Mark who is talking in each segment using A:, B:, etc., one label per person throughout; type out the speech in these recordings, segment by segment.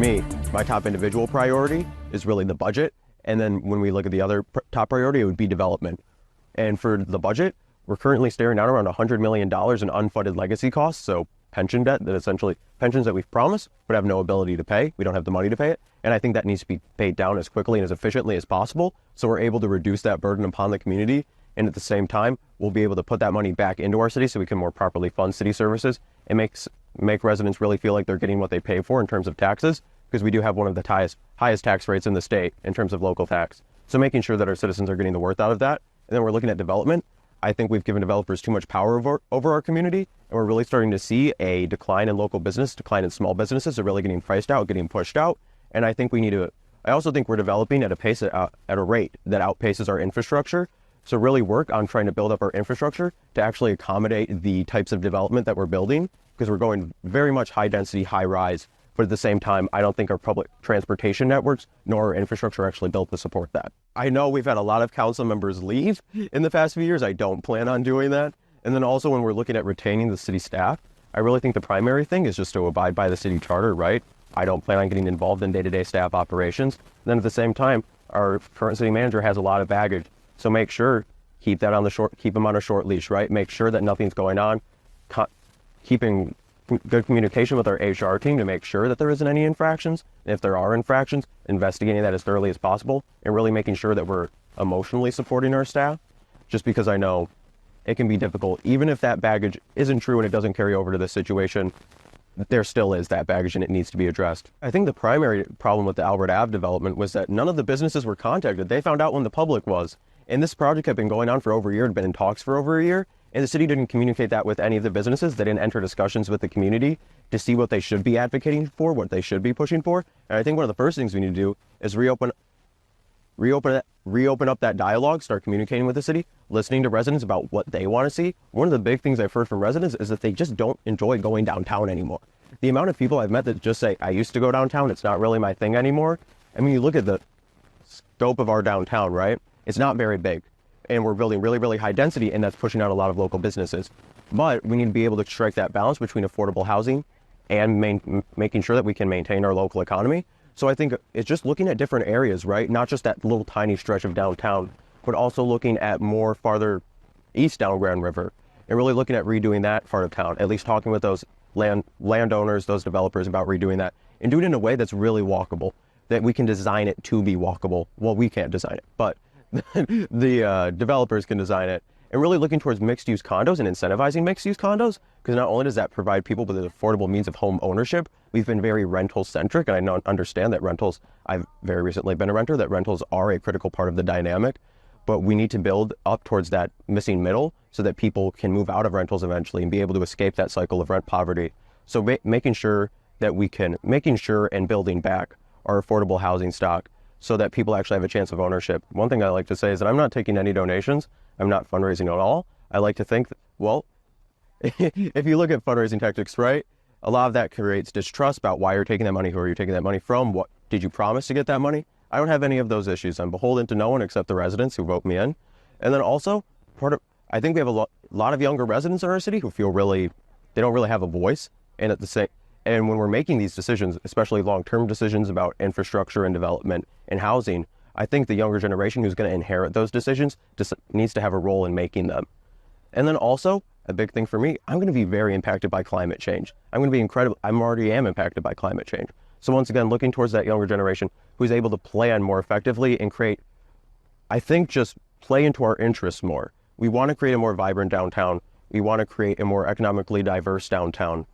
A: me, my top individual priority is really the budget. And then when we look at the other top priority, it would be development. And for the budget, we're currently staring down around $100 million in unfunded legacy costs. So pension debt, that essentially pensions that we've promised but have no ability to pay. We don't have the money to pay it. And I think that needs to be paid down as quickly and as efficiently as possible. So we're able to reduce that burden upon the community. And at the same time, we'll be able to put that money back into our city so we can more properly fund city services and make residents really feel like they're getting what they pay for in terms of taxes, because we do have one of the highest tax rates in the state in terms of local tax. So making sure that our citizens are getting the worth out of that. And then we're looking at development. I think we've given developers too much power over our community, and we're really starting to see a decline in local business, decline in small businesses. They're really getting priced out, getting pushed out. And I think I also think we're developing at a rate that outpaces our infrastructure. So really work on trying to build up our infrastructure to actually accommodate the types of development that we're building, because we're going very much high density, high rise. But at the same time, I don't think our public transportation networks nor our infrastructure are actually built to support that. I know we've had a lot of council members leave in the past few years. I don't plan on doing that. And then also when we're looking at retaining the city staff, I really think the primary thing is just to abide by the city charter, right? I don't plan on getting involved in day-to-day staff operations. And then at the same time, our current city manager has a lot of baggage. So make sure, keep them on a short leash, right? Make sure that nothing's going on. Keeping good communication with our HR team to make sure that there isn't any infractions. And if there are infractions, investigating that as thoroughly as possible, and really making sure that we're emotionally supporting our staff, just because I know it can be difficult. Even if that baggage isn't true and it doesn't carry over to this situation, there still is that baggage and it needs to be addressed. I think the primary problem with the Albert Ave development was that none of the businesses were contacted. They found out when the public was. And this project had been going on for over a year, had been in talks for over a year, and the city didn't communicate that with any of the businesses. They didn't enter discussions with the community to see what they should be advocating for, what they should be pushing for. And I think one of the first things we need to do is reopen up that dialogue, start communicating with the city, listening to residents about what they want to see. One of the big things I've heard from residents is that they just don't enjoy going downtown anymore. The amount of people I've met that just say, I used to go downtown, it's not really my thing anymore. I mean, you look at the scope of our downtown, right? It's not very big, and we're building really, really high density, and that's pushing out a lot of local businesses. But we need to be able to strike that balance between affordable housing and making sure that we can maintain our local economy. So I think it's just looking at different areas, right? Not just that little tiny stretch of downtown, but also looking at more farther east down Grand River, and really looking at redoing that part of town, at least talking with those landowners, those developers about redoing that, and doing it in a way that's really walkable, that we can design it to be walkable. Well, we can't design it, but the developers can design it, and really looking towards mixed-use condos and incentivizing mixed-use condos, because not only does that provide people with an affordable means of home ownership, we've been very rental-centric, and I understand that rentals, I've very recently been a renter, that rentals are a critical part of the dynamic, but we need to build up towards that missing middle so that people can move out of rentals eventually and be able to escape that cycle of rent poverty. So making sure and building back our affordable housing stock, so that people actually have a chance of ownership. One thing I like to say is that I'm not taking any donations. I'm not fundraising at all. I like to think that, well, if you look at fundraising tactics, right, a lot of that creates distrust about why you're taking that money, who are you taking that money from, what did you promise to get that money? I don't have any of those issues. I'm beholden to no one except the residents who vote me in. And then also, I think we have a lot of younger residents in our city who feel they don't really have a voice, and when we're making these decisions, especially long-term decisions about infrastructure and development and housing, I think the younger generation who's going to inherit those decisions needs to have a role in making them. And then also, a big thing for me, I'm going to be very impacted by climate change. I'm already am impacted by climate change. So once again, looking towards that younger generation who's able to plan more effectively and just play into our interests more. We want to create a more vibrant downtown. We want to create a more economically diverse downtown.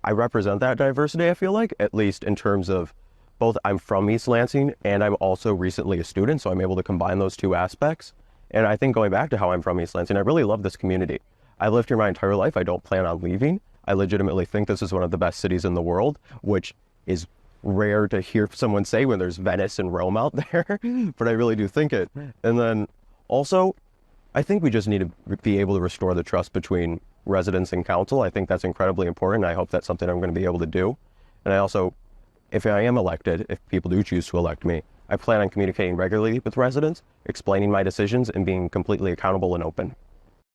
A: I represent that diversity, I feel like, at least in terms of both I'm from East Lansing and I'm also recently a student, so I'm able to combine those two aspects. And I think going back to how I'm from East Lansing, I really love this community. I've lived here my entire life. I don't plan on leaving. I legitimately think this is one of the best cities in the world, which is rare to hear someone say when there's Venice and Rome out there, but I really do think it. And then also, I think we just need to be able to restore the trust between residents and council. I think that's incredibly important. I hope that's something I'm going to be able to do. And I also, if I am elected, if people do choose to elect me, I plan on communicating regularly with residents, explaining my decisions, and being completely accountable and open.